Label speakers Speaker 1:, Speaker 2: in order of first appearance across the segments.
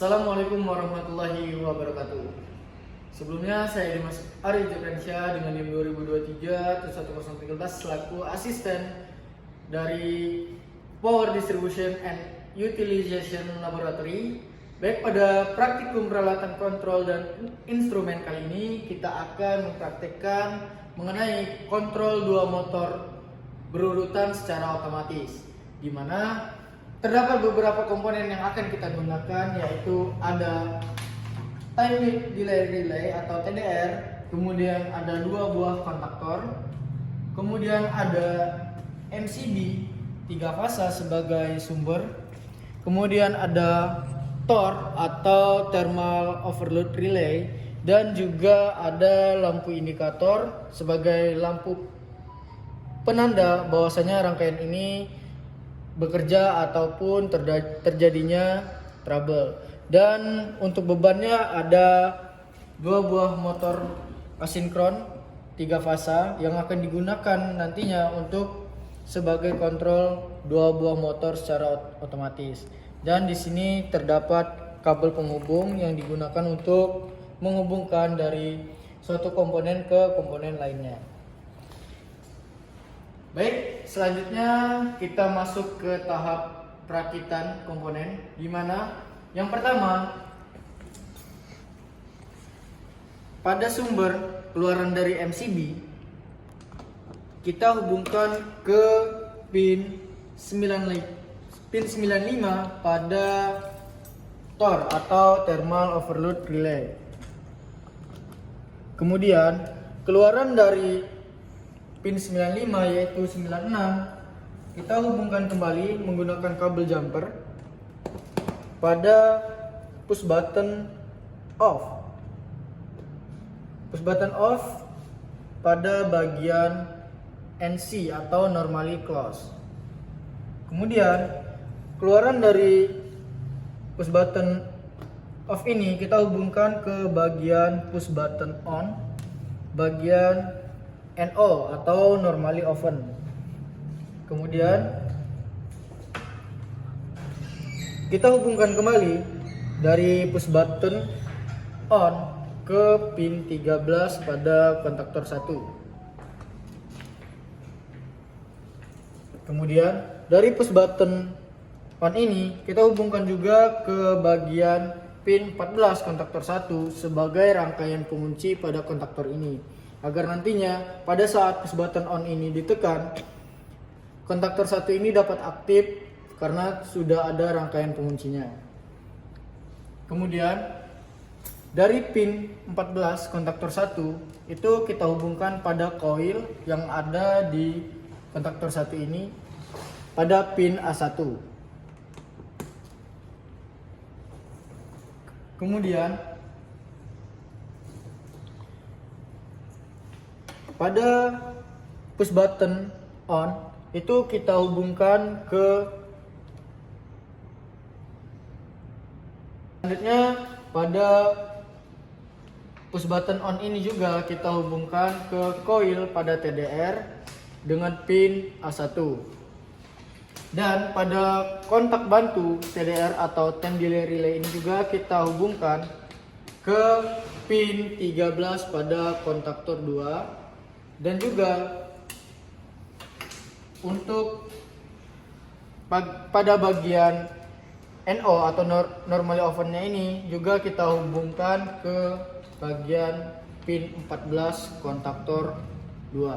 Speaker 1: Assalamualaikum warahmatullahi wabarakatuh. Sebelumnya saya Dimas Ari Jokransyah dengan NIM 2023-1013 selaku asisten dari Power Distribution and Utilization Laboratory. Baik, pada praktikum peralatan kontrol dan instrumen kali ini kita akan mempraktekkan mengenai kontrol dua motor berurutan secara otomatis, di mana terdapat beberapa komponen yang akan kita gunakan, yaitu ada time delay relay atau TDR, kemudian ada dua buah kontaktor, kemudian ada MCB 3 fasa sebagai sumber, kemudian ada TOR atau thermal overload relay, dan juga ada lampu indikator sebagai lampu penanda bahwasanya rangkaian ini bekerja ataupun terjadinya trouble. Dan untuk bebannya ada dua buah motor asinkron 3 fasa yang akan digunakan nantinya untuk sebagai kontrol dua buah motor secara otomatis. Dan di sini terdapat kabel penghubung yang digunakan untuk menghubungkan dari suatu komponen ke komponen lainnya. Baik, selanjutnya kita masuk ke tahap perakitan komponen, di mana yang pertama pada sumber keluaran dari MCB kita hubungkan ke pin 95 pada TOR atau thermal overload relay. Kemudian keluaran dari pin 95 yaitu 96 kita hubungkan kembali menggunakan kabel jumper pada push button off. Push button off pada bagian NC atau normally close. Kemudian keluaran dari push button off ini kita hubungkan ke bagian push button on, bagian NO atau normally open. Kemudian kita hubungkan kembali dari push button on ke pin 13 pada kontaktor 1. Kemudian dari push button on ini kita hubungkan juga ke bagian pin 14 kontaktor 1 sebagai rangkaian pengunci pada kontaktor ini, agar nantinya pada saat push button on ini ditekan, kontaktor 1 ini dapat aktif karena sudah ada rangkaian penguncinya. Kemudian dari pin 14 kontaktor 1 itu kita hubungkan pada koil yang ada di kontaktor 1 ini pada pin A1. Kemudian pada push button on itu kita hubungkan ke selanjutnya pada push button on ini juga kita hubungkan ke coil pada TDR dengan pin A1. Dan pada kontak bantu TDR atau time delay relay ini juga kita hubungkan ke pin 13 pada kontaktor 2. Dan juga untuk pada bagian NO atau normally open-nya ini juga kita hubungkan ke bagian pin 14 kontaktor 2.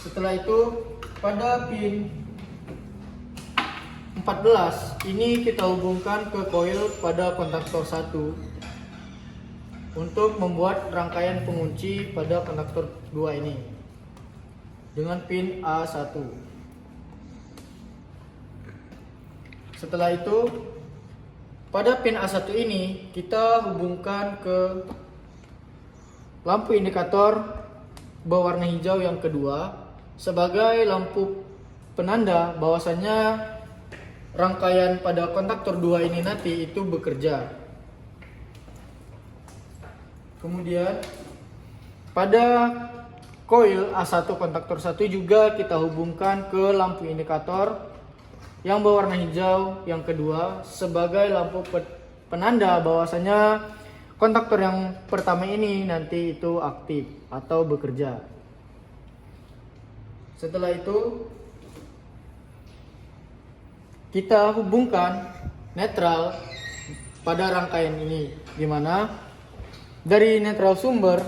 Speaker 1: Setelah itu pada pin 14 ini kita hubungkan ke coil pada kontaktor 1 untuk membuat rangkaian pengunci pada kontaktor 2 ini dengan pin A1. Setelah itu pada pin A1 ini kita hubungkan ke lampu indikator berwarna hijau yang kedua sebagai lampu penanda bahwasanya rangkaian pada kontaktor 2 ini nanti itu bekerja. Kemudian pada coil A1 kontaktor 1 juga kita hubungkan ke lampu indikator yang berwarna hijau yang kedua sebagai lampu penanda bahwasanya kontaktor yang pertama ini nanti itu aktif atau bekerja. Setelah itu kita hubungkan netral pada rangkaian ini, di mana dari netral sumber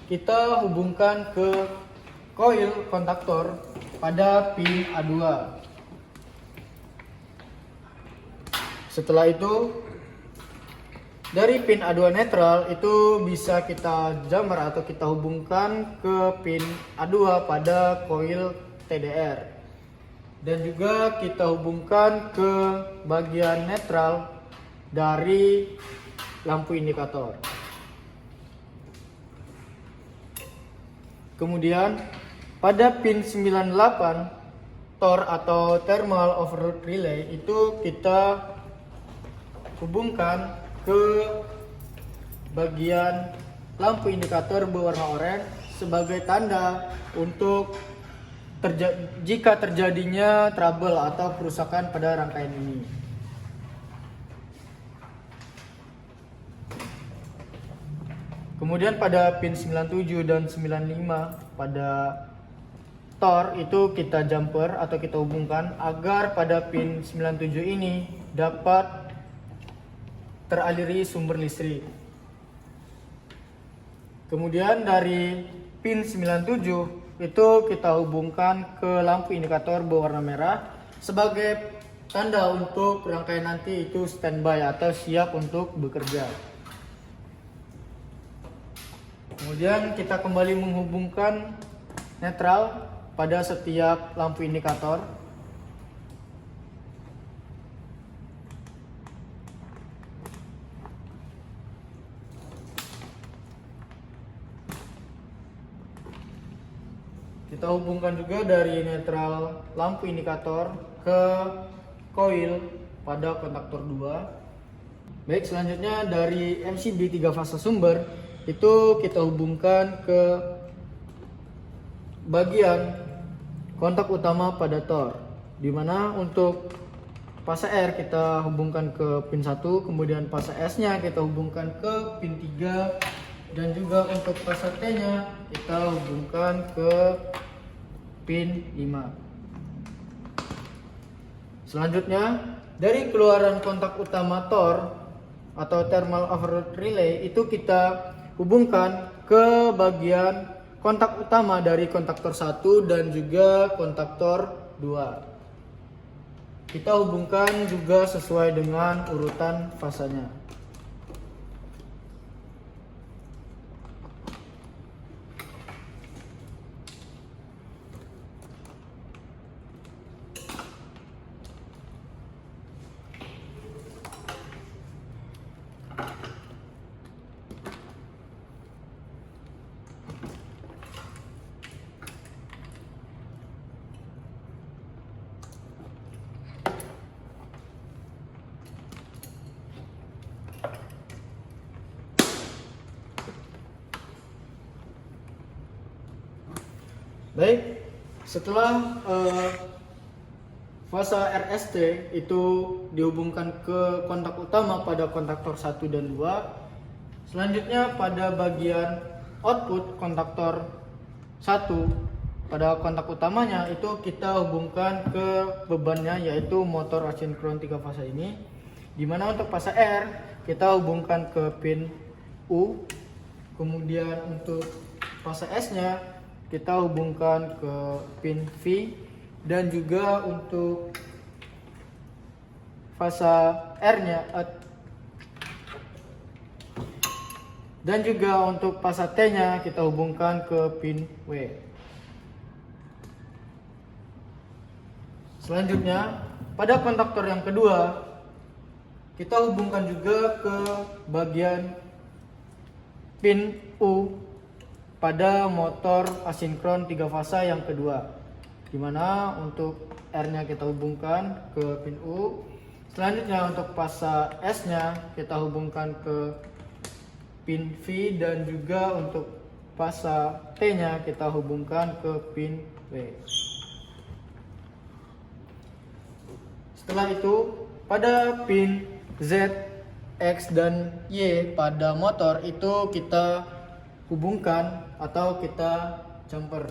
Speaker 1: kita hubungkan ke koil kontaktor pada pin A2. Setelah itu dari pin A2 netral itu bisa kita jammer atau kita hubungkan ke pin A2 pada koil TDR. Dan juga kita hubungkan ke bagian netral dari lampu indikator. Kemudian pada pin 98 TOR atau thermal overload relay itu kita hubungkan ke bagian lampu indikator berwarna oranye sebagai tanda untuk jika terjadinya trouble atau kerusakan pada rangkaian ini. Kemudian pada pin 97 dan 95 pada TOR itu kita jumper atau kita hubungkan agar pada pin 97 ini dapat teraliri sumber listrik. Kemudian dari pin 97 itu kita hubungkan ke lampu indikator berwarna merah sebagai tanda untuk rangkaian nanti itu standby atau siap untuk bekerja. Kemudian kita kembali menghubungkan netral pada setiap lampu indikator. Kita hubungkan juga dari netral lampu indikator ke koil pada kontaktor 2. Baik, selanjutnya dari MCB 3 fase sumber itu kita hubungkan ke bagian kontak utama pada TOR, di mana untuk fase R kita hubungkan ke pin 1, kemudian fase S-nya kita hubungkan ke pin 3, dan juga untuk fase T-nya kita hubungkan ke pin 5. Selanjutnya dari keluaran kontak utama TOR atau thermal overload relay itu kita hubungkan ke bagian kontak utama dari kontaktor 1 dan juga kontaktor 2. Kita hubungkan juga sesuai dengan urutan fasanya. Baik, setelah fase RST itu dihubungkan ke kontak utama pada kontaktor 1 dan 2. Selanjutnya pada bagian output kontaktor 1 pada kontak utamanya itu kita hubungkan ke bebannya, yaitu motor asinkron 3 fase ini. Dimana untuk fase R kita hubungkan ke pin U. Kemudian untuk fase S-nya kita hubungkan ke pin V, dan juga untuk fase R-nya dan juga untuk fase T-nya kita hubungkan ke pin W. Selanjutnya pada kontaktor yang kedua kita hubungkan juga ke bagian pin U pada motor asinkron 3 fase yang kedua, dimana untuk R-nya kita hubungkan ke pin U. Selanjutnya untuk fase S-nya kita hubungkan ke pin V, dan juga untuk fase T-nya kita hubungkan ke pin W. Setelah itu pada pin Z X dan Y pada motor itu kita hubungkan atau kita jumper.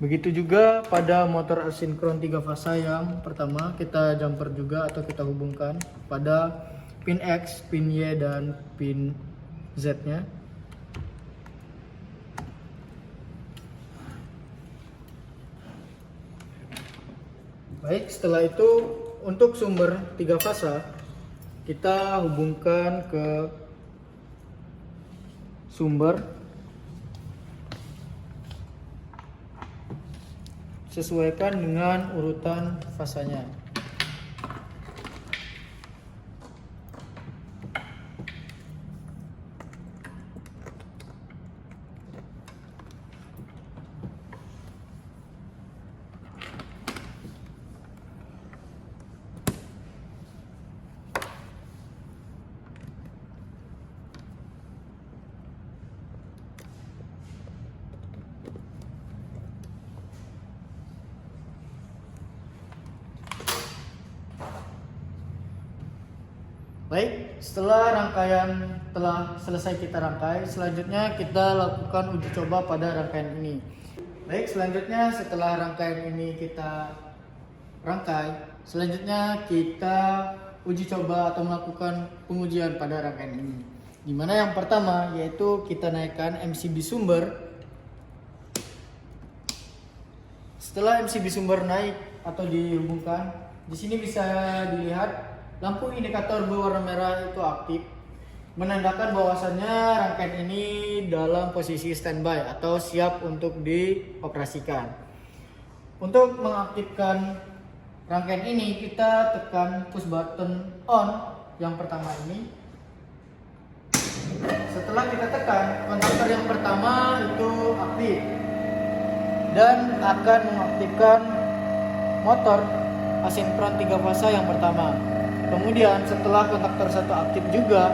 Speaker 1: Begitu juga pada motor asinkron 3 fasa yang pertama, kita jumper juga atau kita hubungkan pada pin X, pin Y, dan pin Z-nya. Baik, setelah itu untuk sumber 3 fasa kita hubungkan ke sumber sesuaikan dengan urutan fasanya. Baik, setelah rangkaian telah selesai kita rangkai, selanjutnya kita lakukan uji coba pada rangkaian ini. Baik, selanjutnya setelah rangkaian ini kita rangkai, selanjutnya kita uji coba atau melakukan pengujian pada rangkaian ini. Dimana yang pertama yaitu kita naikkan MCB sumber. Setelah MCB sumber naik atau dihubungkan, di sini bisa dilihat lampu indikator berwarna merah itu aktif, menandakan bahwasannya rangkaian ini dalam posisi standby atau siap untuk dioperasikan. Untuk mengaktifkan rangkaian ini, kita tekan push button on yang pertama ini. Setelah kita tekan, kontaktor yang pertama itu aktif dan akan mengaktifkan motor asinkron 3 fasa yang pertama. Kemudian setelah kontaktor 1 aktif juga,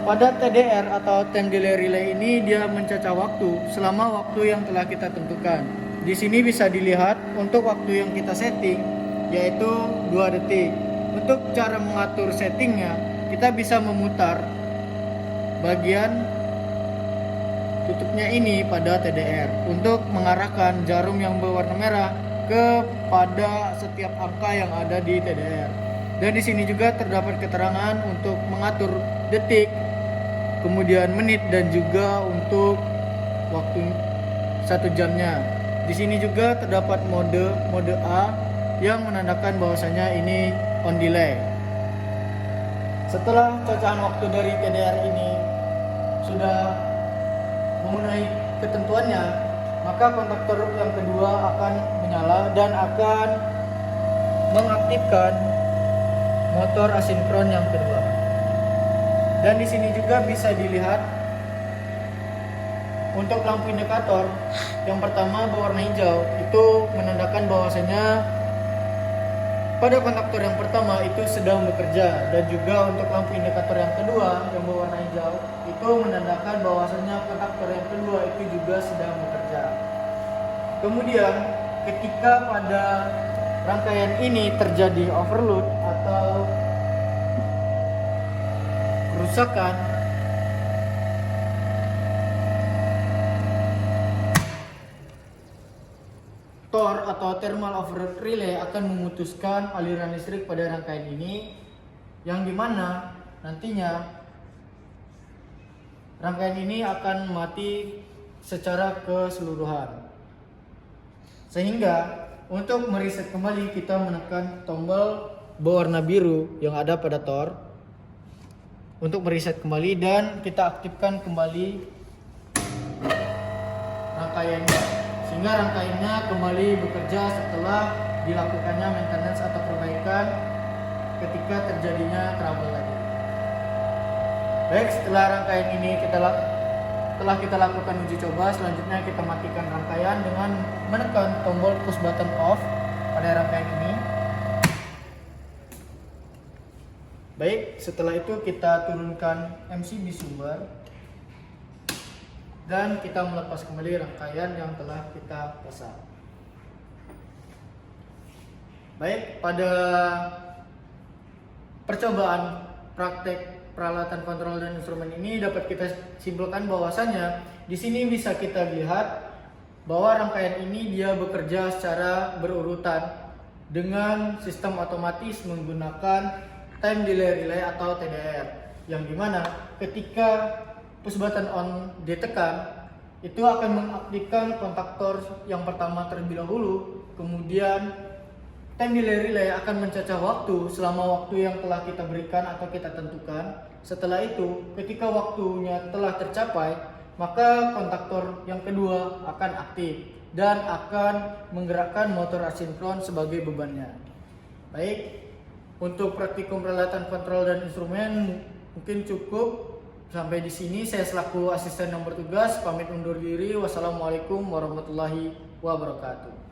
Speaker 1: pada TDR atau time delay relay ini dia mencacah waktu selama waktu yang telah kita tentukan. Di sini bisa dilihat untuk waktu yang kita setting yaitu 2 detik. Untuk cara mengatur settingnya, kita bisa memutar bagian tutupnya ini pada TDR untuk mengarahkan jarum yang berwarna merah kepada setiap angka yang ada di TDR. Dan di sini juga terdapat keterangan untuk mengatur detik, kemudian menit, dan juga untuk waktu 1 jamnya. Di sini juga terdapat mode A yang menandakan bahwasanya ini on delay. Setelah cacahan waktu dari TDR ini sudah memenuhi ketentuannya, maka kontaktor yang kedua akan menyala dan akan mengaktifkan motor asinkron yang kedua. Dan di sini juga bisa dilihat untuk lampu indikator yang pertama berwarna hijau itu menandakan bahwasanya pada kontaktor yang pertama itu sedang bekerja, dan juga untuk lampu indikator yang kedua yang berwarna hijau itu menandakan bahwasanya kontaktor yang kedua itu juga sedang bekerja. Kemudian ketika pada rangkaian ini terjadi overload atau kerusakan, TOR atau thermal overload relay akan memutuskan aliran listrik pada rangkaian ini, yang dimana nantinya rangkaian ini akan mati secara keseluruhan. Sehingga untuk mereset kembali kita menekan tombol berwarna biru yang ada pada TOR untuk mereset kembali, dan kita aktifkan kembali rangkaiannya sehingga rangkaiannya kembali bekerja setelah dilakukannya maintenance atau perbaikan ketika terjadinya trouble lagi. Baik, setelah rangkaian ini telah kita lakukan uji coba, selanjutnya kita matikan rangkaian dengan menekan tombol push button off pada rangkaian ini. Baik, setelah itu kita turunkan MCB sumber dan kita melepas kembali rangkaian yang telah kita pasang. Baik, pada percobaan praktek peralatan kontrol dan instrumen ini dapat kita simpulkan bahwasanya di sini bisa kita lihat bahwa rangkaian ini dia bekerja secara berurutan dengan sistem otomatis menggunakan time delay relay atau TDR, yang dimana ketika push button on ditekan itu akan mengaktifkan kontaktor yang pertama terlebih dahulu, kemudian time delay relay akan mencacah waktu selama waktu yang telah kita berikan atau kita tentukan. Setelah itu, ketika waktunya telah tercapai, maka kontaktor yang kedua akan aktif dan akan menggerakkan motor asinkron sebagai bebannya. Baik, untuk praktikum peralatan kontrol dan instrumen mungkin cukup sampai di sini. Saya selaku asisten yang bertugas pamit undur diri. Wassalamualaikum warahmatullahi wabarakatuh.